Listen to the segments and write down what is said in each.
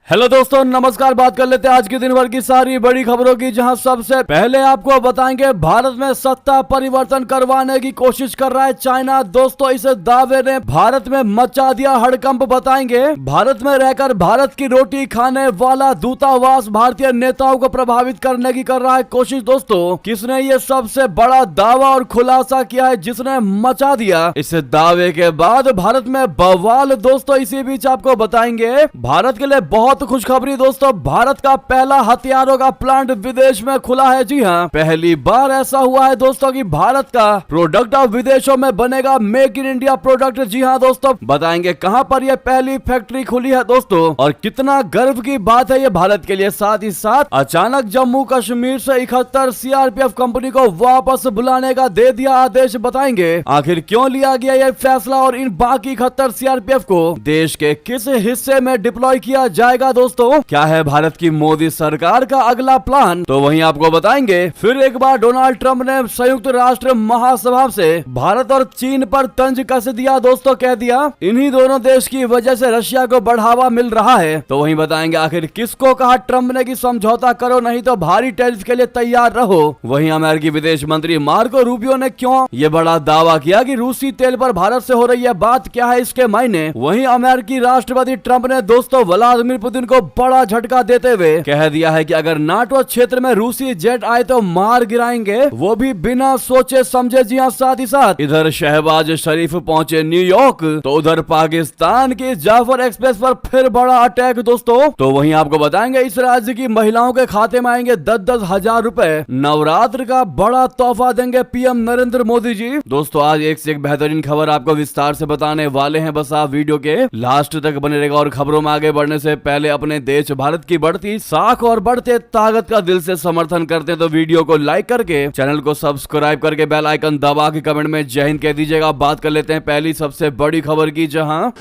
Hello दोस्तों, नमस्कार। बात कर लेते हैं आज के दिन भर की सारी बड़ी खबरों की, जहां सबसे पहले आपको बताएंगे भारत में सत्ता परिवर्तन करवाने की कोशिश कर रहा है चाइना। दोस्तों, इस दावे ने भारत में मचा दिया हड़कंप। बताएंगे भारत में रहकर भारत की रोटी खाने वाला दूतावास भारतीय नेताओं को प्रभावित करने की कर रहा है कोशिश। दोस्तों, किसने ये सबसे बड़ा दावा और खुलासा किया है जिसने मचा दिया इस दावे के बाद भारत में बवाल। दोस्तों, इसी बीच आपको बताएंगे भारत के लिए बहुत खुशखबरी। दोस्तों, भारत का पहला हथियारों का प्लांट विदेश में खुला है। जी हां, पहली बार ऐसा हुआ है दोस्तों कि भारत का प्रोडक्ट अब विदेशों में बनेगा, मेक इन इंडिया प्रोडक्ट। जी हां दोस्तों, बताएंगे कहां पर यह पहली फैक्ट्री खुली है दोस्तों, और कितना गर्व की बात है ये भारत के लिए। साथ ही साथ अचानक जम्मू कश्मीर से 71 सीआरपीएफ कंपनी को वापस बुलाने का दे दिया आदेश। बताएंगे आखिर क्यों लिया गया यह फैसला और इन बाकी 71 सीआरपीएफ को देश के किस हिस्से में डिप्लॉय किया जाएगा। दोस्तों, क्या है भारत की मोदी सरकार का अगला प्लान, तो वहीं आपको बताएंगे। फिर एक बार डोनाल्ड ट्रंप ने संयुक्त राष्ट्र महासभा से भारत और चीन पर तंज कस दिया। दोस्तों, कह दिया इन्हीं दोनों देश की वजह से रशिया को बढ़ावा मिल रहा है। तो वहीं बताएंगे आखिर किसको कहा ट्रंप ने कि समझौता करो नहीं तो भारी टैरिफ के लिए तैयार रहो। वहीं अमेरिकी विदेश मंत्री मार्को रूबियो ने क्यों ये बड़ा दावा किया कि रूसी तेल पर भारत से हो रही है बात, क्या है इसके मायने। वहीं अमेरिकी राष्ट्रपति ट्रंप ने दोस्तों व्लादिमीर पुतिन को बड़ा झटका देते हुए कह दिया है कि अगर नाटो क्षेत्र में रूसी जेट आए तो मार गिराएंगे, वो भी बिना सोचे समझे। जी हां, साथ ही साथ इधर शहबाज शरीफ पहुंचे न्यूयॉर्क, तो उधर पाकिस्तान की जाफर एक्सप्रेस पर फिर बड़ा अटैक। दोस्तों, तो वहीं आपको बताएंगे इस राज्य की महिलाओं के खाते में आएंगे 10-10 हजार रुपए। नवरात्र का बड़ा तोहफा देंगे पीएम नरेंद्र मोदी जी। दोस्तों, आज एक से एक बेहतरीन खबर आपको विस्तार से बताने वाले हैं, बस आप वीडियो के लास्ट तक बने रहेगा। और खबरों में आगे बढ़ने से पहले अपने देश भारत की बढ़ती साख और बढ़ते ताकत का दिल से समर्थन करते हैं तो वीडियो को लाइक करके चैनल को सब्सक्राइब करके बेल आइकन दबा के कमेंट में जय हिंद कह दीजिएगा। बात कर लेते हैं पहली सबसे बड़ी खबर की, जहां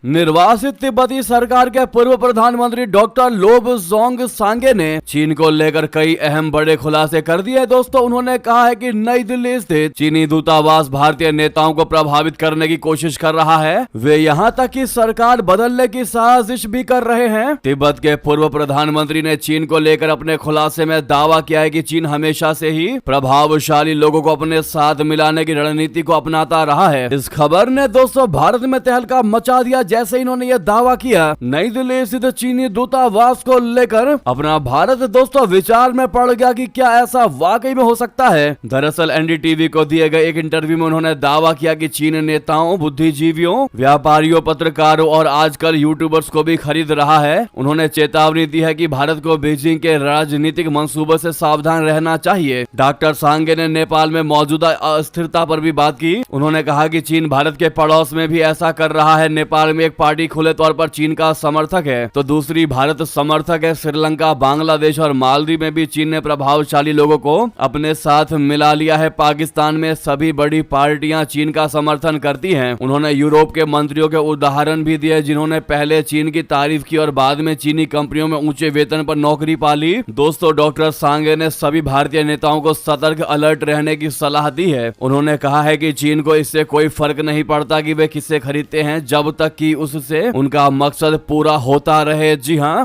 निर्वासित तिब्बती सरकार के पूर्व प्रधानमंत्री डॉक्टर लोबसोंग सांगे ने चीन को लेकर कई अहम बड़े खुलासे कर दिए। दोस्तों, उन्होंने कहा है कि नई दिल्ली स्थित चीनी दूतावास भारतीय नेताओं को प्रभावित करने की कोशिश कर रहा है। वे यहां तक कि सरकार बदलने की साजिश भी कर रहे हैं। तिब्बत के पूर्व प्रधानमंत्री ने चीन को लेकर अपने खुलासे में दावा किया है कि चीन हमेशा से ही प्रभावशाली लोगों को अपने साथ मिलाने की रणनीति को अपनाता रहा है। इस खबर ने दोस्तों भारत में तहलका मचा दिया जैसे इन्होंने यह दावा किया। नई दिल्ली स्थित चीनी दूतावास को लेकर अपना भारत दोस्तों विचार में पड़ गया कि क्या ऐसा वाकई में हो सकता है। दरअसल एनडीटीवी को दिए गए एक इंटरव्यू में उन्होंने दावा किया कि चीन नेताओं, बुद्धिजीवियों, व्यापारियों, पत्रकारों और आजकल यूट्यूबर्स को भी खरीद रहा है। उन्होंने चेतावनी दी है कि भारत को बीजिंग के राजनीतिक मंसूबों से सावधान रहना चाहिए। डॉक्टर सांगे ने नेपाल में मौजूदा अस्थिरता पर भी बात की। उन्होंने कहा कि चीन भारत के पड़ोस में भी ऐसा कर रहा है। नेपाल में एक पार्टी खुले तौर पर चीन का समर्थक है तो दूसरी भारत समर्थक है। श्रीलंका, बांग्लादेश और मालदीव में भी चीन ने प्रभावशाली लोगों को अपने साथ मिला लिया है। पाकिस्तान में सभी बड़ी पार्टियां चीन का समर्थन करती हैं। उन्होंने यूरोप के मंत्रियों के उदाहरण भी दिए जिन्होंने पहले चीन की तारीफ की और बाद में चीनी कंपनियों में ऊंचे वेतन पर नौकरी पा ली। दोस्तों, डॉक्टर सांगे ने सभी भारतीय नेताओं को सतर्क अलर्ट रहने की सलाह दी है। उन्होंने कहा है कि चीन को इससे कोई फर्क नहीं पड़ता कि वे किससे खरीदते हैं, जब तक कि उससे उनका मकसद पूरा होता रहे। जी हां,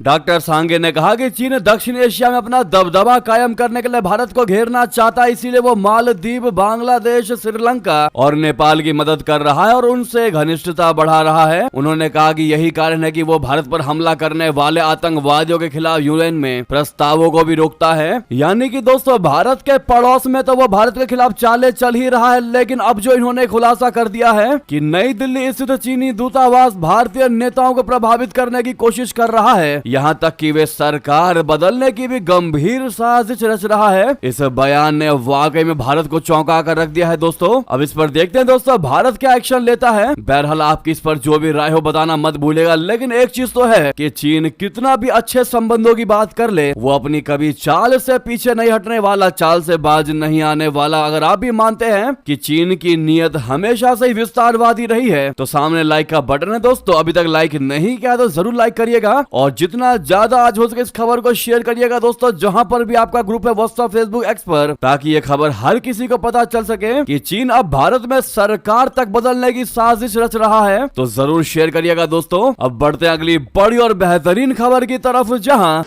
डॉक्टर सांगे ने कहा कि चीन दक्षिण एशिया में अपना दबदबा कायम करने के लिए भारत को घेरना चाहता है, इसीलिए वो मालदीव, बांग्लादेश, श्रीलंका और नेपाल की मदद कर रहा है और उनसे घनिष्ठता बढ़ा रहा है। उन्होंने कहा कि यही कारण है कि वो भारत पर हमला करने वाले आतंकवादियों के खिलाफ यूएन में प्रस्तावों को भी रोकता है। यानी कि दोस्तों भारत के पड़ोस में तो वो भारत के खिलाफ चाले चल ही रहा है, लेकिन अब जो इन्होंने खुलासा कर दिया है कि नई दिल्ली स्थित चीनी दूतावास भारतीय नेताओं को प्रभावित करने की कोशिश कर रहा है, यहाँ तक कि वे सरकार बदलने की भी गंभीर साजिश रच रहा है। इस बयान ने वाकई में भारत को चौंका कर रख दिया है। दोस्तों, अब इस पर देखते हैं दोस्तों भारत क्या एक्शन लेता है। बहरहाल आपकी इस पर जो भी राय हो बताना मत भूलेगा, लेकिन एक चीज तो है कि चीन कितना भी अच्छे संबंधों की बात कर ले, वो अपनी कभी चाल से पीछे नहीं हटने वाला, चाल से बाज नहीं आने वाला। अगर आप भी मानते हैं कि चीन की नीयत हमेशा से ही विस्तारवादी रही है तो सामने लाइक का बटन है दोस्तों, अभी तक लाइक नहीं किया तो जरूर लाइक करिएगा। और जितना जितना ज्यादा आज हो सके इस खबर को शेयर करिएगा दोस्तों, जहां पर भी आपका ग्रुप है व्हाट्सएप, फेसबुक, एक्स पर, ताकि ये खबर हर किसी को पता चल सके कि चीन अब भारत में सरकार तक बदलने की साजिश रच रहा है। तो जरूर शेयर करिएगा दोस्तों। अब बढ़ते हैं अगली बड़ी और बेहतरीन खबर की तरफ, जहां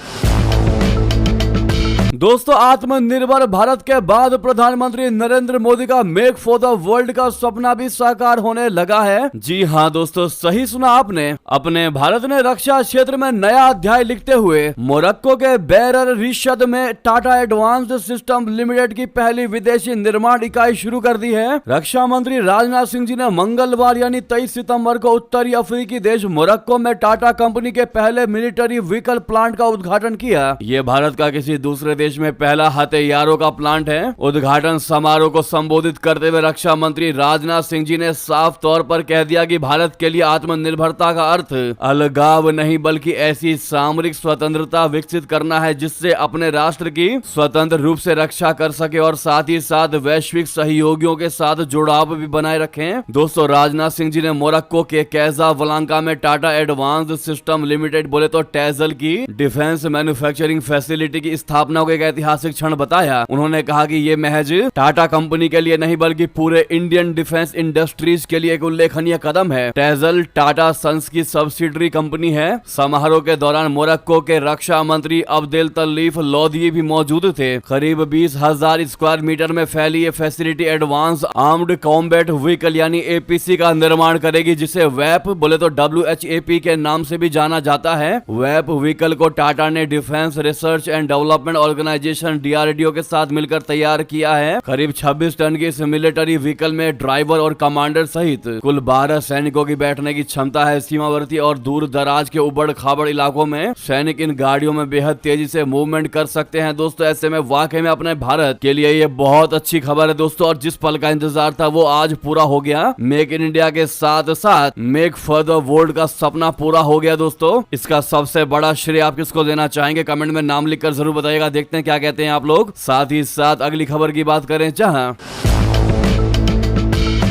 दोस्तों आत्मनिर्भर भारत के बाद प्रधानमंत्री नरेंद्र मोदी का मेक फॉर द वर्ल्ड का सपना भी साकार होने लगा है। जी हां दोस्तों, सही सुना आपने। अपने भारत ने रक्षा क्षेत्र में नया अध्याय लिखते हुए मोरक्को के बेरर रिशद में टाटा एडवांस्ड सिस्टम लिमिटेड की पहली विदेशी निर्माण इकाई शुरू कर दी है। रक्षा मंत्री राजनाथ सिंह जी ने मंगलवार यानी 23 सितंबर को उत्तरी अफ्रीकी देश मोरक्को में टाटा कंपनी के पहले मिलिट्री व्हीकल प्लांट का उद्घाटन किया। ये भारत का किसी दूसरे देश में पहला हथियारों का प्लांट है। उद्घाटन समारोह को संबोधित करते हुए रक्षा मंत्री राजनाथ सिंह जी ने साफ तौर पर कह दिया कि भारत के लिए आत्मनिर्भरता का अर्थ अलगाव नहीं बल्कि ऐसी सामरिक स्वतंत्रता विकसित करना है जिससे अपने राष्ट्र की स्वतंत्र रूप से रक्षा कर सके और साथ ही साथ वैश्विक सहयोगियों के साथ जुड़ाव भी बनाए रखें। दोस्तों राजनाथ सिंह जी ने मोरक्को के कैज़ाब्लांका में टाटा एडवांस्ड सिस्टम लिमिटेड बोले तो टैजल की डिफेंस मैन्युफैक्चरिंग फैसिलिटी की स्थापना को एक ऐतिहासिक क्षण बताया। उन्होंने कहा कि ये महज टाटा कंपनी के लिए नहीं बल्कि पूरे इंडियन डिफेंस इंडस्ट्रीज के लिए एक उल्लेखनीय कदम है। टैजल टाटा सन्स की सब्सिडरी कंपनी है। समारोह के दौरान मोरक्को के रक्षा मंत्री अब्देल तलीफ लोधी भी मौजूद थे। करीब 20,000 स्क्वायर मीटर में फैली ये facility advance armed combat vehicle यानी एपीसी का निर्माण करेगी, जिसे वैप बोले तो WHAP के नाम से भी जाना जाता है। वैप व्हीकल को टाटा ने defence research and development organisation DRDO के साथ मिलकर तैयार किया है। करीब 26 टन की इस मिलिट्री व्हीकल में ड्राइवर और कमांडर सहित कुल 12 सैनिकों की बैठने की क्षमता है। सीमावर्ती और दूर दराज के उबड़ खाबड़ इलाकों में सैनिक इन गाड़ियों में बेहद तेजी से मूवमेंट कर सकते हैं। दोस्तों ऐसे में वाकई में अपने भारत के लिए ये बहुत अच्छी खबर है दोस्तों, और जिस पल का इंतजार था वो आज पूरा हो गया। मेक इन इंडिया के साथ साथ मेक फॉर द वर्ल्ड का सपना पूरा हो गया दोस्तों। इसका सबसे बड़ा श्रेय आप किसको देना चाहेंगे कमेंट में नाम लिखकर जरूर बताइएगा। देखते हैं क्या कहते हैं आप लोग। साथ ही साथ अगली खबर की बात करें, जहां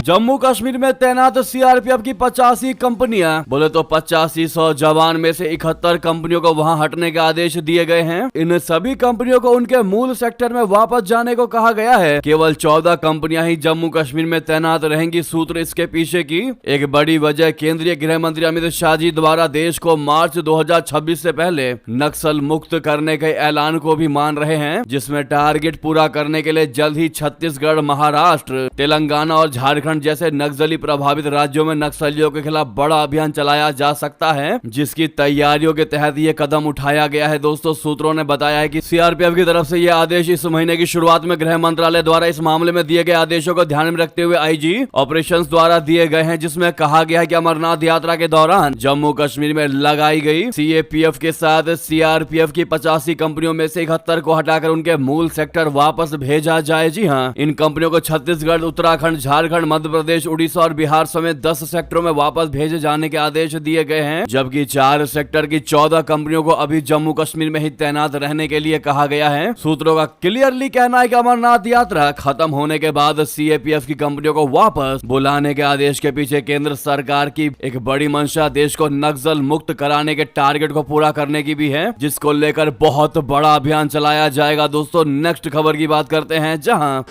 जम्मू कश्मीर में तैनात सीआरपीएफ की 85 कंपनियां बोले तो 8500 जवान में से 71 कंपनियों को वहां हटने के आदेश दिए गए हैं। इन सभी कंपनियों को उनके मूल सेक्टर में वापस जाने को कहा गया है। केवल 14 कंपनियां ही जम्मू कश्मीर में तैनात रहेंगी। सूत्र इसके पीछे की एक बड़ी वजह केंद्रीय गृह मंत्री अमित शाह जी द्वारा देश को मार्च 2026 से पहले नक्सल मुक्त करने के ऐलान को भी मान रहे हैं, जिसमें टारगेट पूरा करने के लिए जल्द ही छत्तीसगढ़, महाराष्ट्र, तेलंगाना और झारखंड जैसे नक्सली प्रभावित राज्यों में नक्सलियों के खिलाफ बड़ा अभियान चलाया जा सकता है, जिसकी तैयारियों के तहत ये कदम उठाया गया है। दोस्तों सूत्रों ने बताया है कि सीआरपीएफ की तरफ से ये आदेश इस महीने की शुरुआत में गृह मंत्रालय द्वारा इस मामले में दिए गए आदेशों को ध्यान में रखते हुए आईजी ऑपरेशंस द्वारा दिए गए हैं, जिसमें कहा गया है कि अमरनाथ यात्रा के दौरान जम्मू कश्मीर में लगाई गई सीएपीएफ के साथ सीआरपीएफ की 85 कंपनियों में से 71 को हटाकर उनके मूल सेक्टर वापस भेजा जाए। जी हाँ, इन कंपनियों को छत्तीसगढ़, उत्तराखंड, झारखंड, मध्य प्रदेश, उड़ीसा और बिहार समेत 10 सेक्टरों में वापस भेजे जाने के आदेश दिए गए हैं, जबकि 4 सेक्टर की 14 कंपनियों को अभी जम्मू कश्मीर में ही तैनात रहने के लिए कहा गया है। सूत्रों का क्लियरली कहना है कि अमरनाथ यात्रा खत्म होने के बाद सीएपीएफ की कंपनियों को वापस बुलाने के आदेश के पीछे केंद्र सरकार की एक बड़ी मंशा देश को नक्सल मुक्त कराने के टारगेट को पूरा करने की भी है, जिसको लेकर बहुत बड़ा अभियान चलाया जाएगा। दोस्तों नेक्स्ट खबर की बात करते हैं, जहां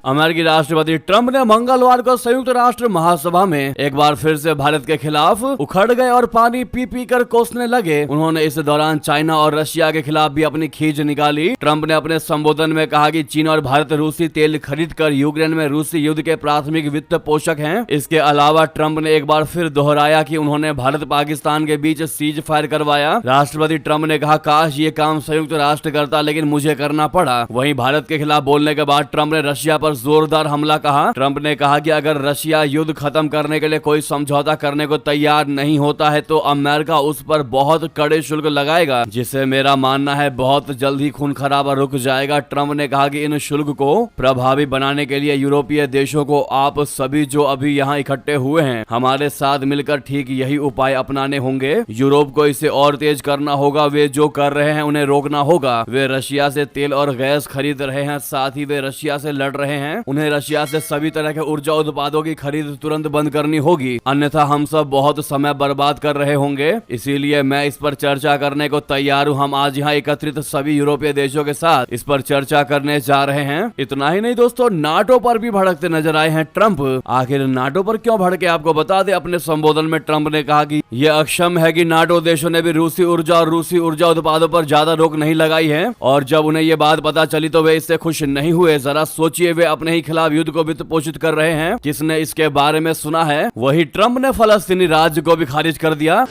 अमेरिकी राष्ट्रपति ट्रंप ने मंगलवार को संयुक्त राष्ट्र महासभा में एक बार फिर से भारत के खिलाफ उखड़ गए और पानी पी पी कर कोसने लगे। उन्होंने इस दौरान चाइना और रशिया के खिलाफ भी अपनी खींच निकाली। ट्रंप ने अपने संबोधन में कहा कि चीन और भारत रूसी तेल खरीदकर यूक्रेन में रूसी युद्ध के प्राथमिक वित्त पोषक हैं। इसके अलावा ट्रंप ने एक बार फिर दोहराया कि उन्होंने भारत पाकिस्तान के बीच सीज फायर करवाया। राष्ट्रपति ट्रंप ने कहा, काश ये काम संयुक्त राष्ट्र करता, लेकिन मुझे करना पड़ा। वहीं भारत के खिलाफ बोलने के बाद ट्रंप ने रशिया पर जोरदार हमला कहा। ट्रंप ने कहा कि अगर रशिया युद्ध खत्म करने के लिए कोई समझौता करने को तैयार नहीं होता है तो अमेरिका उस पर बहुत कड़े शुल्क लगाएगा, जिससे मेरा मानना है बहुत जल्द ही खून खराबा रुक जाएगा। ट्रंप ने कहा कि इन शुल्क को प्रभावी बनाने के लिए यूरोपीय देशों को आप सभी जो अभी यहाँ इकट्ठे हुए हैं हमारे साथ मिलकर ठीक यही उपाय अपनाने होंगे। यूरोप को इसे और तेज करना होगा। वे जो कर रहे हैं उन्हें रोकना होगा। वे रशिया से तेल और गैस खरीद रहे हैं, साथ ही वे रशिया से लड़ रहे हैं। उन्हें रशिया से सभी तरह के ऊर्जा उत्पादों की खरीद तुरंत बंद करनी होगी, अन्यथा हम सब बहुत समय बर्बाद कर रहे होंगे। इसीलिए मैं इस पर चर्चा करने को तैयार हूँ। हम आज यहाँ एकत्रित सभी यूरोपीय देशों के साथ इस पर चर्चा करने जा रहे हैं। इतना ही नहीं दोस्तों, नाटो पर भी भड़कते नजर आए हैं ट्रंप। आखिर नाटो पर क्यों भड़के, आपको बता दें। अपने संबोधन में ट्रंप ने कहा कि यह अक्षम है कि नाटो देशों ने भी रूसी ऊर्जा और रूसी ऊर्जा उत्पादों पर ज्यादा रोक नहीं लगाई है, और जब उन्हें यह बात पता चली तो वे इससे खुश नहीं हुए। जरा सोचिए, वे अपने ही खिलाफ युद्ध को वित्त पोषित कर रहे हैं। किसने इसके बारे में सुना है? वही ट्रंप ने फलस्तीनी राज्य को भी खारिज कर दिया।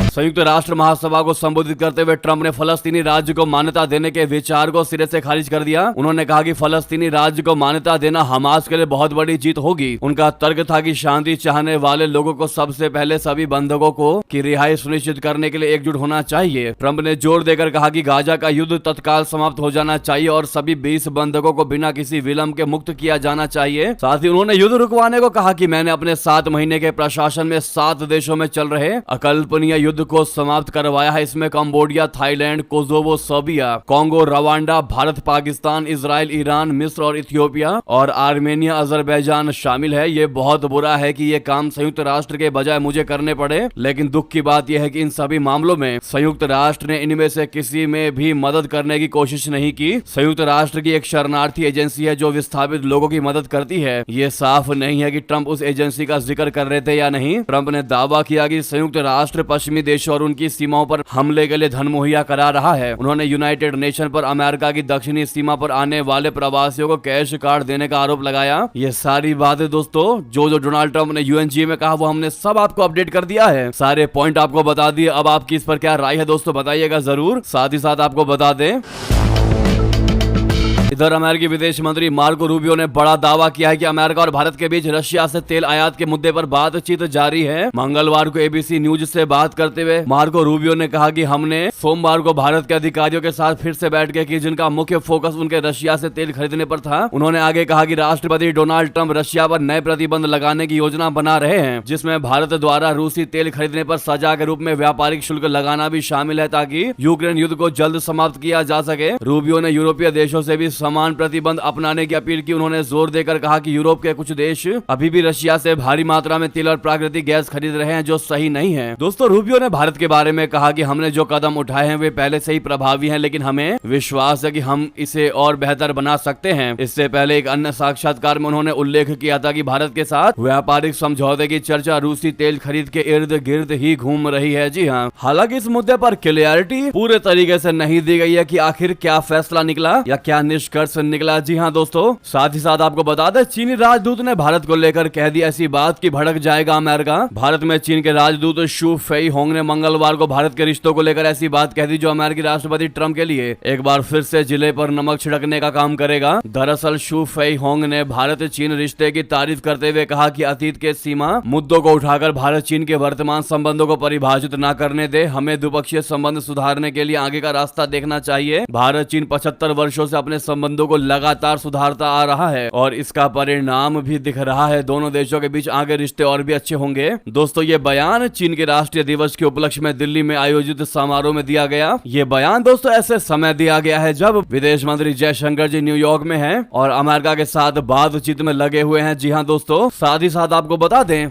संयुक्त राष्ट्र महासभा को संबोधित करते हुए ट्रंप ने फलस्तीनी राज्य को मान्यता देने के विचार को सिरे से खारिज कर दिया। उन्होंने कहा कि फलस्तीनी राज्य को मान्यता देना हमास के लिए बहुत बड़ी जीत होगी। उनका तर्क था कि शांति चाहने वाले लोगों को सबसे पहले सभी बंधकों को की रिहाई सुनिश्चित करने के लिए एकजुट होना चाहिए। ट्रंप ने जोर देकर कहा कि गाजा का युद्ध तत्काल समाप्त हो जाना चाहिए और सभी 20 बंधकों को बिना किसी विलंब के मुक्त किया जाना चाहिए। साथ ही उन्होंने युद्ध रुकवाने को कहा कि मैंने अपने 7 महीने के प्रशासन में 7 देशों में चल रहे अकल्पनीय युद्ध को समाप्त करवाया है। इसमें Cambodia, Thailand, Kosovo, Serbia, Congo, Rwanda, Bharat, Pakistan, Israel, Iran, मिस्र और इथियोपिया और आर्मेनिया, अजरबैजान शामिल है। ये बहुत बुरा है कि ये काम संयुक्त राष्ट्र के बजाय मुझे करने पड़े, लेकिन दुख की बात यह है कि इन सभी मामलों में संयुक्त राष्ट्र ने इनमें से किसी में भी मदद करने की कोशिश नहीं की। संयुक्त राष्ट्र की एक शरणार्थी एजेंसी है जो विस्थापित लोगों की मदद करती है। ये साफ नहीं है कि ट्रंप उस एजेंसी का जिक्र कर रहे थे या नहीं। ट्रंप ने दावा किया कि संयुक्त राष्ट्र पश्चिमी देशों और उनकी सीमाओं पर हमले के लिए धन मुहैया करा रहा है। उन्होंने यूनाइटेड नेशन पर अमेरिका की दक्षिणी सीमा पर आने वाले प्रवासियों को कैश कार्ड देने का आरोप लगाया। ये सारी बातें दोस्तों जो डोनाल्ड ट्रंप ने यूएनजीए में कहा वो हमने सब आपको अपडेट कर दिया है। सारे पॉइंट आपको बता दिए। अब आपकी इस पर क्या राय है दोस्तों, बताइएगा जरूर। साथ ही साथ आपको बता दें, इधर अमेरिकी विदेश मंत्री मार्को रूबियो ने बड़ा दावा किया है कि अमेरिका और भारत के बीच रशिया से तेल आयात के मुद्दे पर बातचीत जारी है। मंगलवार को एबीसी न्यूज से बात करते हुए मार्को रूबियो ने कहा कि हमने सोमवार को भारत के अधिकारियों के साथ फिर से बैठ के की, जिनका मुख्य फोकस उनके रशिया से तेल खरीदने पर था। उन्होंने आगे कहा कि राष्ट्रपति डोनाल्ड ट्रंप रशिया पर नए प्रतिबंध लगाने की योजना बना रहे हैं, जिसमें भारत द्वारा रूसी तेल खरीदने पर सजा के रूप में व्यापारिक शुल्क लगाना भी शामिल है, ताकि यूक्रेन युद्ध को जल्द समाप्त किया जा सके। रूबियो ने यूरोपीय देशों से भी समान प्रतिबंध अपनाने की अपील की। उन्होंने जोर देकर कहा कि यूरोप के कुछ देश अभी भी रशिया से भारी मात्रा में तेल और प्राकृतिक गैस खरीद रहे हैं, जो सही नहीं है। दोस्तों, रूबियो ने भारत के बारे में कहा कि हमने जो कदम उठाए हैं वे पहले से ही प्रभावी हैं, लेकिन हमें विश्वास है कि हम इसे और बेहतर बना सकते हैं। इससे पहले एक अन्य साक्षात्कार में उन्होंने उल्लेख किया था कि भारत के साथ व्यापारिक समझौते की चर्चा रूसी तेल खरीद के इर्द गिर्द ही घूम रही है। जी हाँ, हालांकि इस मुद्दे पर क्लियरिटी पूरे तरीके से नहीं दी गई है कि आखिर क्या फैसला निकला या क्या निष्कर्ष निकला। जी हाँ दोस्तों, साथ ही साथ आपको बता दें, चीनी राजदूत ने भारत को लेकर कह दी ऐसी बात कि भड़क जाएगा अमेरिका। भारत में चीन के राजदूत शू फेई होंग ने मंगलवार को भारत के रिश्तों को लेकर ऐसी बात कह दी जो अमेरिकी राष्ट्रपति ट्रंप के लिए एक बार फिर से जिले पर नमक छिड़कने का काम करेगा। दरअसल शू फेई होंग ने भारत चीन रिश्ते की तारीफ करते हुए कहा कि अतीत के सीमा मुद्दों को उठाकर भारत चीन के वर्तमान संबंधों को परिभाषित न करने दे, हमें द्विपक्षीय संबंध सुधारने के लिए आगे का रास्ता देखना चाहिए। भारत चीन 75 वर्षों से अपने संबंधों को लगातार सुधारता आ रहा है और इसका परिणाम भी दिख रहा है। दोनों देशों के बीच आगे रिश्ते और भी अच्छे होंगे। दोस्तों, ये बयान चीन के राष्ट्रीय दिवस के उपलक्ष्य में दिल्ली में आयोजित समारोह में दिया गया। ये बयान दोस्तों ऐसे समय दिया गया है जब विदेश मंत्री जयशंकर जी न्यूयॉर्क में हैं और अमेरिका के साथ बातचीत में लगे हुए हैं। जी हाँ दोस्तों, साथ ही साथ आपको बता दें,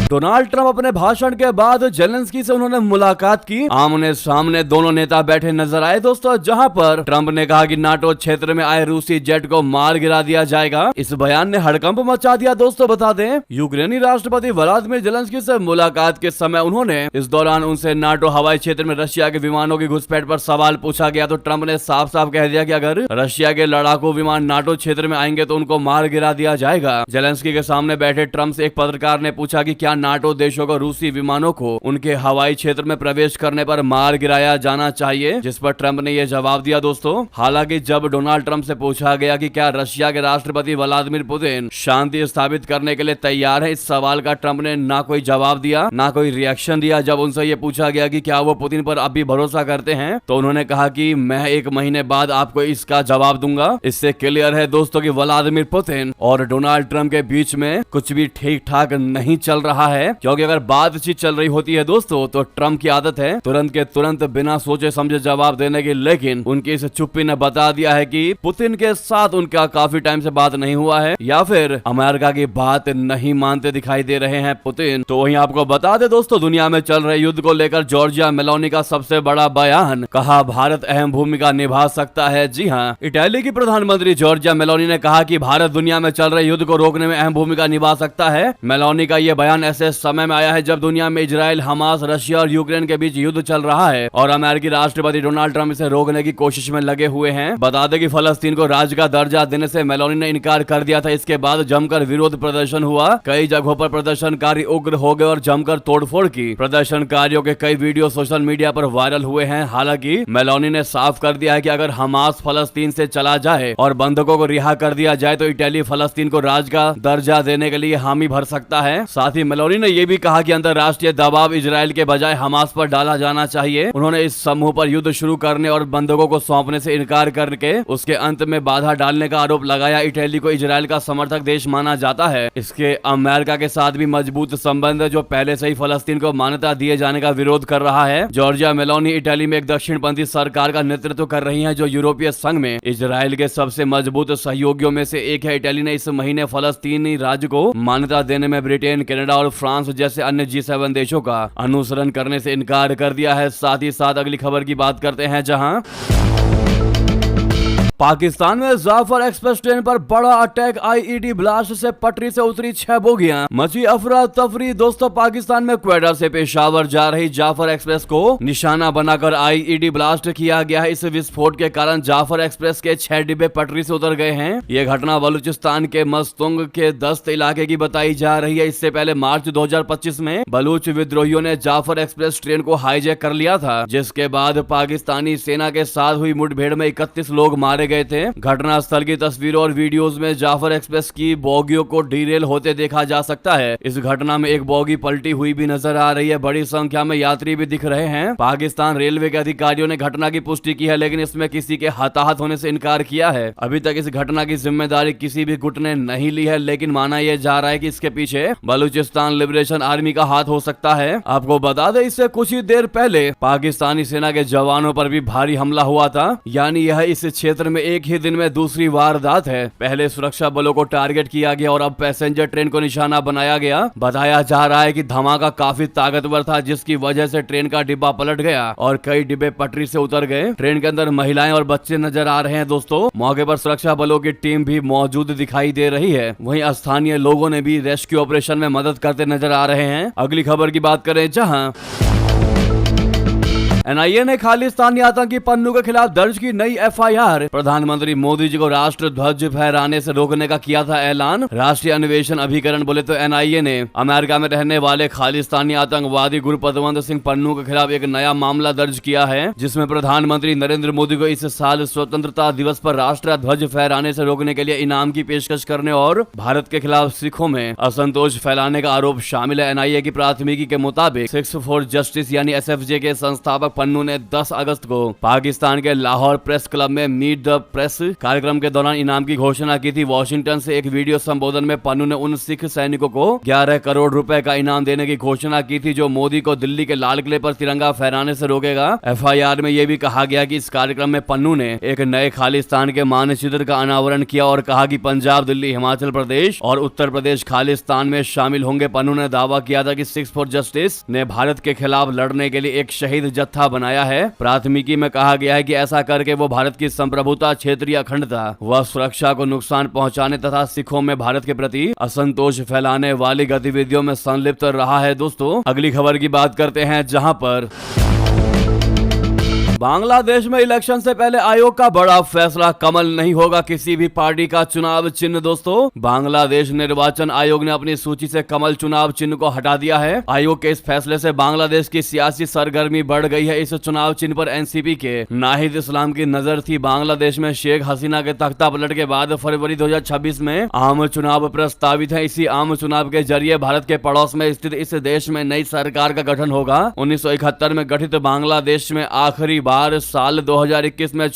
डोनाल्ड ट्रंप अपने भाषण के बाद जेलेंस्की से उन्होंने मुलाकात की। आमने सामने दोनों नेता बैठे नजर आए दोस्तों, जहां पर ट्रंप ने कहा कि नाटो क्षेत्र में आए रूसी जेट को मार गिरा दिया जाएगा। इस बयान ने हड़कंप मचा दिया। दोस्तों बता दें, यूक्रेनी राष्ट्रपति व्लादिमीर जेलेंस्की से मुलाकात के समय उन्होंने इस दौरान उनसे नाटो हवाई क्षेत्र में रशिया के विमानों की घुसपैठ पर सवाल पूछा गया तो ट्रंप ने साफ साफ कह दिया कि अगर रशिया के लड़ाकू विमान नाटो क्षेत्र में आएंगे तो उनको मार गिरा दिया जाएगा। जेलेंस्की के सामने बैठे ट्रंप से एक पत्रकार ने पूछा कि क्या नाटो देशों को रूसी विमानों को उनके हवाई क्षेत्र में प्रवेश करने पर मार गिराया जाना चाहिए, जिस पर ट्रंप ने यह जवाब दिया। दोस्तों, हालांकि जब डोनाल्ड ट्रंप से पूछा गया कि क्या रशिया के राष्ट्रपति व्लादिमीर पुतिन शांति स्थापित करने के लिए तैयार है, इस सवाल का ट्रंप ने ना कोई जवाब दिया ना कोई रिएक्शन दिया। जब उनसे यह पूछा गया कि क्या वो पुतिन पर अभी भरोसा करते हैं तो उन्होंने कहा कि मैं 1 महीने बाद आपको इसका जवाब दूंगा। इससे क्लियर है दोस्तों कि व्लादिमीर पुतिन और डोनाल्ड ट्रंप के बीच में कुछ भी ठीक ठाक नहीं चल रहा है, क्योंकि अगर बातचीत चल रही होती है दोस्तों तो ट्रम्प की आदत है तुरंत के तुरंत बिना सोचे समझे जवाब देने की, लेकिन उनकी इस चुप्पी ने बता दिया है कि पुतिन के साथ उनका काफी टाइम से बात नहीं हुआ है या फिर अमेरिका की बात नहीं मानते दिखाई दे रहे हैं पुतिन। तो वहीं आपको बता दे दोस्तों, दुनिया में चल रहे युद्ध को लेकर जॉर्जिया मेलोनी का सबसे बड़ा बयान, कहा भारत अहम भूमिका निभा सकता है। जी हाँ, इटली की प्रधानमंत्री जॉर्जिया मेलोनी ने कहा कि भारत दुनिया में चल रहे युद्ध को रोकने में अहम भूमिका निभा सकता है। मेलोनी का यह बयान ऐसे समय में आया है जब दुनिया में इजराइल, हमास, रशिया और यूक्रेन के बीच युद्ध चल रहा है और अमेरिकी राष्ट्रपति डोनाल्ड ट्रंप इसे रोकने की कोशिश में लगे हुए हैं। बता दें कि फलस्तीन को राज्य का दर्जा देने से मेलोनी ने इनकार कर दिया था। इसके बाद जमकर विरोध प्रदर्शन हुआ, कई जगहों पर प्रदर्शनकारी उग्र हो गए और जमकर तोड़फोड़ की। प्रदर्शनकारियों के कई वीडियो सोशल मीडिया पर वायरल हुए हैं। हालांकि मेलोनी ने साफ कर दिया है कि अगर हमास फलस्तीन से चला जाए और बंधकों को रिहा कर दिया जाए तो इटली फलस्तीन को राज्य का दर्जा देने के लिए हामी भर सकता है। साथ ही मेलोनी ने यह भी कहा कि अंतर्राष्ट्रीय दबाव इजराइल के बजाय हमास पर डाला जाना चाहिए। उन्होंने इस समूह पर युद्ध शुरू करने और बंधकों को सौंपने से इनकार करके उसके अंत में बाधा डालने का आरोप लगाया। इटली को इजराइल का समर्थक देश माना जाता है। इसके अमेरिका के साथ भी मजबूत संबंध है, जो पहले से ही फलस्तीन को मान्यता दिए जाने का विरोध कर रहा है। जॉर्जिया मेलोनी इटली में एक दक्षिणपंथी सरकार का नेतृत्व कर रही है जो यूरोपीय संघ में इजराइल के सबसे मजबूत सहयोगियों में से एक है। इटली ने इस महीने फलस्तीनी राज्य को मान्यता देने में ब्रिटेन, कनाडा और फ्रांस जैसे अन्य G7 देशों का अनुसरण करने से इनकार कर दिया है। साथ ही साथ अगली खबर की बात करते हैं, जहां पाकिस्तान में जाफर एक्सप्रेस ट्रेन पर बड़ा अटैक, आईईडी ब्लास्ट से पटरी से उतरी 6 बोगियां, मची अफरा तफरी। दोस्तों, पाकिस्तान में क्वेटा से पेशावर जा रही जाफर एक्सप्रेस को निशाना बनाकर आईईडी ब्लास्ट किया गया है। इस विस्फोट के कारण जाफर एक्सप्रेस के 6 डिब्बे पटरी से उतर गए हैं। ये घटना बलूचिस्तान के मस्तुंग के दस्त इलाके की बताई जा रही है। इससे पहले मार्च 2025 में बलूच विद्रोहियों ने जाफर एक्सप्रेस ट्रेन को हाईजैक कर लिया था, जिसके बाद पाकिस्तानी सेना के साथ हुई मुठभेड़ में 31 लोग मारे गए थे। घटना स्थल की तस्वीरों और वीडियोस में जाफर एक्सप्रेस की बोगियों को डीरेल होते देखा जा सकता है। इस घटना में एक बोगी पलटी हुई भी नजर आ रही है। बड़ी संख्या में यात्री भी दिख रहे हैं। पाकिस्तान रेलवे के अधिकारियों ने घटना की पुष्टि की है, लेकिन इसमें किसी के हताहत होने से इनकार किया है। अभी तक इस घटना की जिम्मेदारी किसी भी गुट ने नहीं ली है, लेकिन माना यह जा रहा है कि इसके पीछे बलूचिस्तान लिबरेशन आर्मी का हाथ हो सकता है। आपको बता दें, इससे कुछ ही देर पहले पाकिस्तानी सेना के जवानों पर भी भारी हमला हुआ था। यानी यह इस क्षेत्र में एक ही दिन में दूसरी वारदात है। पहले सुरक्षा बलों को टारगेट किया गया और अब पैसेंजर ट्रेन को निशाना बनाया गया। बताया जा रहा है कि धमाका काफी ताकतवर था, जिसकी वजह से ट्रेन का डिब्बा पलट गया और कई डिब्बे पटरी से उतर गए। ट्रेन के अंदर महिलाएं और बच्चे नजर आ रहे हैं। दोस्तों, मौके पर सुरक्षा बलों की टीम भी मौजूद दिखाई दे रही है। वहीं स्थानीय लोगों ने भी रेस्क्यू ऑपरेशन में मदद करते नजर आ रहे हैं। अगली खबर की बात करें, जहां एनआईए ने खालिस्तानी आतंकी पन्नू के खिलाफ दर्ज की नई एफआईआर। प्रधानमंत्री मोदी जी को राष्ट्र ध्वज फहराने से रोकने का किया था ऐलान। राष्ट्रीय अन्वेषण अभिकरण बोले तो एनआईए ने अमेरिका में रहने वाले खालिस्तानी आतंकवादी गुरपतवंत सिंह पन्नू के खिलाफ एक नया मामला दर्ज किया है, जिसमें प्रधानमंत्री नरेंद्र मोदी को इस साल स्वतंत्रता दिवस पर राष्ट्र ध्वज फहराने से रोकने के लिए इनाम की पेशकश करने और भारत के खिलाफ सिखों में असंतोष फैलाने का आरोप शामिल है। एनआईए की प्राथमिकी के मुताबिक सिक्स फॉर जस्टिस यानी एसएफजे के संस्थापक पन्नू ने 10 अगस्त को पाकिस्तान के लाहौर प्रेस क्लब में मीट द प्रेस कार्यक्रम के दौरान इनाम की घोषणा की थी। वॉशिंगटन से एक वीडियो संबोधन में पन्नू ने उन सिख सैनिकों को 11 करोड़ रुपए का इनाम देने की घोषणा की थी जो मोदी को दिल्ली के लाल किले पर तिरंगा फहराने से रोकेगा। एफआईआर में यह भी कहा गया कि इस कार्यक्रम में पन्नू ने एक नए खालिस्तान के मानचित्र का अनावरण किया और कहा कि पंजाब, दिल्ली, हिमाचल प्रदेश और उत्तर प्रदेश खालिस्तान में शामिल होंगे। पन्नू ने दावा किया था कि सिक्स फॉर जस्टिस ने भारत के खिलाफ लड़ने के लिए एक शहीद जत्था बनाया है। प्राथमिकी में कहा गया है कि ऐसा करके वो भारत की संप्रभुता, क्षेत्रीय अखंडता व सुरक्षा को नुकसान पहुंचाने तथा सिखों में भारत के प्रति असंतोष फैलाने वाली गतिविधियों में संलिप्त रहा है। दोस्तों, अगली खबर की बात करते हैं, जहां पर बांग्लादेश में इलेक्शन से पहले आयोग का बड़ा फैसला, कमल नहीं होगा किसी भी पार्टी का चुनाव चिन्ह। दोस्तों, बांग्लादेश निर्वाचन आयोग ने अपनी सूची से कमल चुनाव चिन्ह को हटा दिया है। आयोग के इस फैसले से बांग्लादेश की सियासी सरगर्मी बढ़ गई है। इस चुनाव चिन्ह पर एनसीपी के नाहिद इस्लाम की नजर थी। बांग्लादेश में शेख हसीना के तख्ता पलट के बाद फरवरी 2026 में आम चुनाव प्रस्तावित है। इसी आम चुनाव के जरिए भारत के पड़ोस में स्थित इस देश में नई सरकार का गठन होगा। 1971 में गठित बांग्लादेश में आखिरी बार साल 2021 में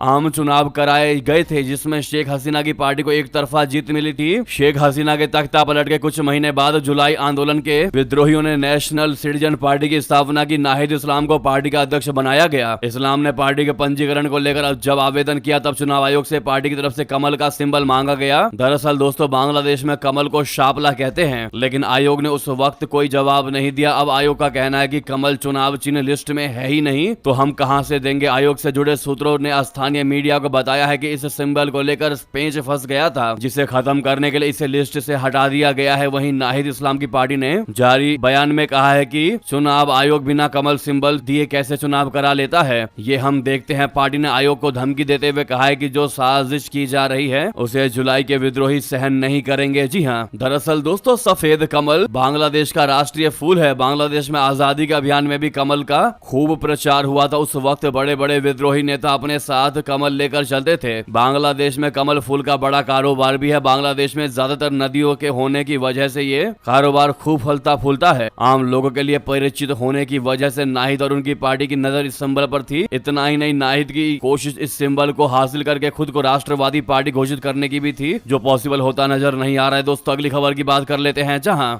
आम चुनाव कराए गए थे, जिसमें शेख हसीना की पार्टी को एक तरफा जीत मिली थी। शेख हसीना के तख्ता पलट के कुछ महीने बाद जुलाई आंदोलन के विद्रोहियों ने नेशनल सिटीजन पार्टी की स्थापना की। नाहिद इस्लाम को पार्टी का अध्यक्ष बनाया गया। इस्लाम ने पार्टी के पंजीकरण को लेकर जब आवेदन किया तब चुनाव आयोग से पार्टी की तरफ से कमल का सिंबल मांगा गया। दरअसल दोस्तों, बांग्लादेश में कमल को शापला कहते हैं, लेकिन आयोग ने उस वक्त कोई जवाब नहीं दिया। अब आयोग का कहना है कि कमल चुनाव चिन्ह लिस्ट में है ही नहीं, तो हम कहां से देंगे। आयोग से जुड़े सूत्रों ने स्थानीय मीडिया को बताया है कि इस सिंबल को लेकर पेंच फंस गया था, जिसे खत्म करने के लिए इसे लिस्ट से हटा दिया गया है। वहीं नाहिद इस्लाम की पार्टी ने जारी बयान में कहा है कि चुनाव आयोग बिना कमल सिंबल दिए कैसे चुनाव करा लेता है, ये हम देखते हैं। पार्टी ने आयोग को धमकी देते हुए कहा है कि जो साजिश की जा रही है उसे जुलाई के विद्रोही सहन नहीं करेंगे। जी हाँ, दरअसल दोस्तों, सफेद कमल बांग्लादेश का राष्ट्रीय फूल है। बांग्लादेश में आजादी के अभियान में भी कमल का खूब प्रचार हुआ था। उस वक्त बड़े बड़े विद्रोही नेता अपने साथ कमल लेकर चलते थे। बांग्लादेश में कमल फूल का बड़ा कारोबार भी है। बांग्लादेश में ज्यादातर नदियों के होने की वजह से ये कारोबार खूब फलता फूलता है। आम लोगों के लिए परिचित होने की वजह से नाहिद और उनकी पार्टी की नजर इस सिंबल पर थी। इतना ही नहीं, नाहिद की कोशिश इस सिंबल को हासिल करके खुद को राष्ट्रवादी पार्टी घोषित करने की भी थी, जो पॉसिबल होता नजर नहीं आ रहा है। दोस्तों, अगली खबर की बात कर लेते हैं, जहां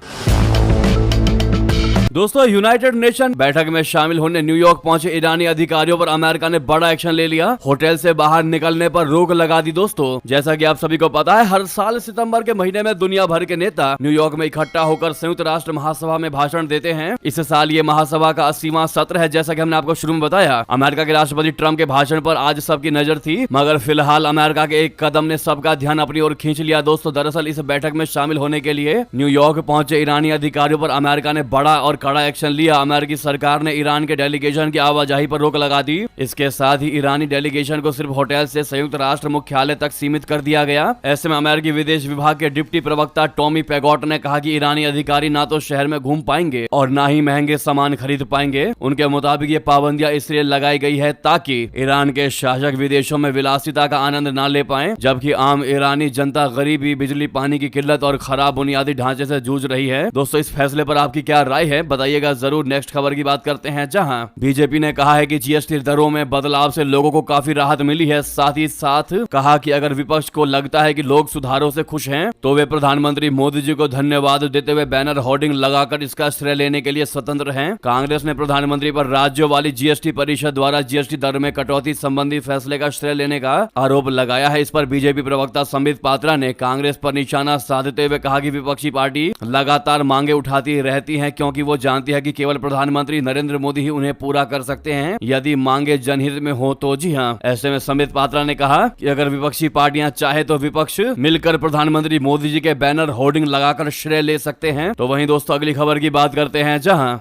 दोस्तों यूनाइटेड नेशन बैठक में शामिल होने न्यूयॉर्क पहुंचे ईरानी अधिकारियों पर अमेरिका ने बड़ा एक्शन ले लिया। होटल से बाहर निकलने पर रोक लगा दी। दोस्तों, जैसा कि आप सभी को पता है, हर साल सितंबर के महीने में दुनिया भर के नेता न्यूयॉर्क में इकट्ठा होकर संयुक्त राष्ट्र महासभा में भाषण देते हैं। इस साल ये महासभा का 80वां सत्र है। जैसा कि हमने आपको शुरू में बताया, अमेरिका के राष्ट्रपति ट्रंप के भाषण पर आज सबकी नजर थी, मगर फिलहाल अमेरिका के एक कदम ने सबका ध्यान अपनी ओर खींच लिया। दोस्तों, दरअसल इस बैठक में शामिल होने के लिए न्यूयॉर्क पहुंचे ईरानी अधिकारियों पर अमेरिका ने बड़ा और कड़ा एक्शन लिया। अमेरिकी सरकार ने ईरान के डेलीगेशन की आवाजाही पर रोक लगा दी। इसके साथ ही ईरानी डेलीगेशन को सिर्फ होटल से संयुक्त राष्ट्र मुख्यालय तक सीमित कर दिया गया। ऐसे में अमेरिकी विदेश विभाग के डिप्टी प्रवक्ता टॉमी पेगोट ने कहा कि ईरानी अधिकारी ना तो शहर में घूम पाएंगे और ना ही महंगे सामान खरीद पाएंगे। उनके मुताबिक ये पाबंदियां इसलिए लगाई गई है ताकि ईरान के शासक विदेशों में विलासिता का आनंद ना ले पाए, जबकि आम ईरानी जनता गरीबी, बिजली, पानी की किल्लत और खराब बुनियादी ढांचे से जूझ रही है। दोस्तों, इस फैसले पर आपकी क्या राय है, बताइएगा जरूर। नेक्स्ट खबर की बात करते हैं, जहां बीजेपी ने कहा है कि जीएसटी दरों में बदलाव से लोगों को काफी राहत मिली है। साथ ही साथ कहा कि अगर विपक्ष को लगता है कि लोग सुधारों से खुश हैं, तो वे प्रधानमंत्री मोदी जी को धन्यवाद देते हुए बैनर होर्डिंग लगाकर इसका श्रेय लेने के लिए स्वतंत्र हैं। कांग्रेस ने प्रधानमंत्री पर राज्यों वाली जीएसटी परिषद द्वारा जीएसटी दर में कटौती संबंधी फैसले का श्रेय लेने का आरोप लगाया है। इस पर बीजेपी प्रवक्ता संबित पात्रा ने कांग्रेस पर निशाना साधते हुए कहा कि विपक्षी पार्टी लगातार मांगे उठाती रहती है, क्योंकि वो जानती है कि केवल प्रधानमंत्री नरेंद्र मोदी ही उन्हें पूरा कर सकते हैं यदि मांगे जनहित में हो तो। जी हां, ऐसे में संबित पात्रा ने कहा कि अगर विपक्षी पार्टियां चाहे तो विपक्ष मिलकर प्रधानमंत्री मोदी जी के बैनर होर्डिंग लगाकर श्रेय ले सकते हैं। तो वहीं दोस्तों, अगली खबर की बात करते हैं, जहां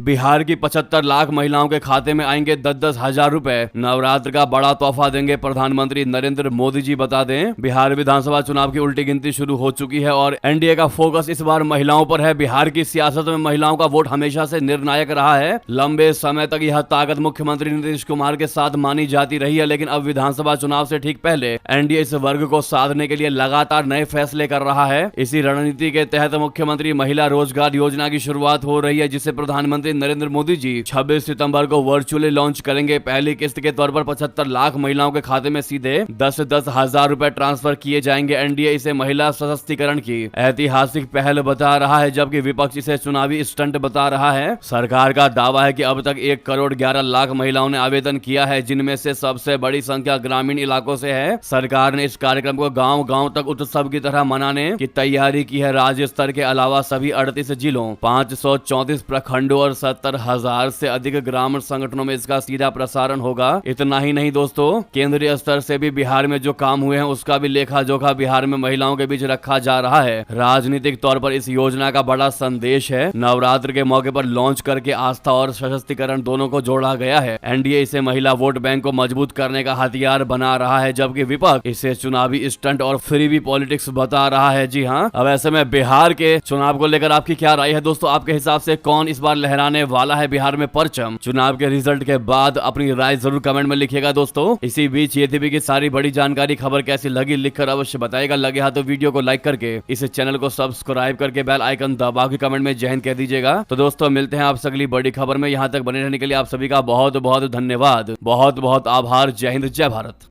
बिहार की 75 लाख महिलाओं के खाते में आएंगे 10-10 हजार रुपए। नवरात्र का बड़ा तोहफा देंगे प्रधानमंत्री नरेंद्र मोदी जी। बता दें, बिहार विधानसभा चुनाव की उल्टी गिनती शुरू हो चुकी है और एनडीए का फोकस इस बार महिलाओं पर है। बिहार की सियासत में महिलाओं का वोट हमेशा से निर्णायक रहा है। लंबे समय तक यह ताकत मुख्यमंत्री नीतीश कुमार के साथ मानी जाती रही है, लेकिन अब विधानसभा चुनाव से ठीक पहले एनडीए इस वर्ग को साधने के लिए लगातार नए फैसले कर रहा है। इसी रणनीति के तहत मुख्यमंत्री महिला रोजगार योजना की शुरुआत हो रही है, जिसे प्रधानमंत्री नरेंद्र मोदी जी 26 सितंबर को वर्चुअली लॉन्च करेंगे। पहली किस्त के तौर पर 75 लाख महिलाओं के खाते में सीधे 10-10 हजार रुपए ट्रांसफर किए जाएंगे। एनडीए इसे महिला सशक्तिकरण की ऐतिहासिक पहल बता रहा है, जबकि विपक्ष इसे चुनावी स्टंट बता रहा है। सरकार का दावा है कि अब तक 1 करोड़ 11 लाख महिलाओं ने आवेदन किया है, जिनमें से सबसे बड़ी संख्या ग्रामीण इलाकों से है। सरकार ने इस कार्यक्रम को गांव-गांव तक उत्सव की तरह मनाने की तैयारी की है। राज्य स्तर के अलावा सभी 38 जिलों, 534 प्रखंडों और 70,000 से अधिक ग्राम संगठनों में इसका सीधा प्रसारण होगा। इतना ही नहीं दोस्तों, केंद्रीय स्तर से भी बिहार में जो काम हुए हैं उसका भी लेखा जोखा बिहार में महिलाओं के बीच रखा जा रहा है। राजनीतिक तौर पर इस योजना का बड़ा संदेश है। नवरात्र के मौके पर लॉन्च करके आस्था और सशक्तिकरण दोनों को जोड़ा गया है। एनडीए इसे महिला वोट बैंक को मजबूत करने का हथियार बना रहा है, जबकि विपक्ष इसे चुनावी स्टंट और फ्रीबी पॉलिटिक्स बता रहा है। जी हाँ, अब ऐसे में बिहार के चुनाव को लेकर आपकी क्या राय है दोस्तों? आपके हिसाब से कौन इस बार लहराने लहराने वाला है बिहार में परचम। चुनाव के रिजल्ट के बाद अपनी राय जरूर कमेंट में लिखिएगा दोस्तों। इसी बीच ये थी की सारी बड़ी जानकारी खबर कैसी लगी लिखकर अवश्य बताएगा। लगे हाथ तो वीडियो को लाइक करके इस चैनल को सब्सक्राइब करके बेल आइकन दबा के कमेंट में जय हिंद कह दीजिएगा। तो दोस्तों मिलते हैं आपसे अगली बड़ी खबर में। यहाँ तक बने रहने के लिए आप सभी का बहुत बहुत धन्यवाद, बहुत बहुत आभार। जय हिंद, जय भारत।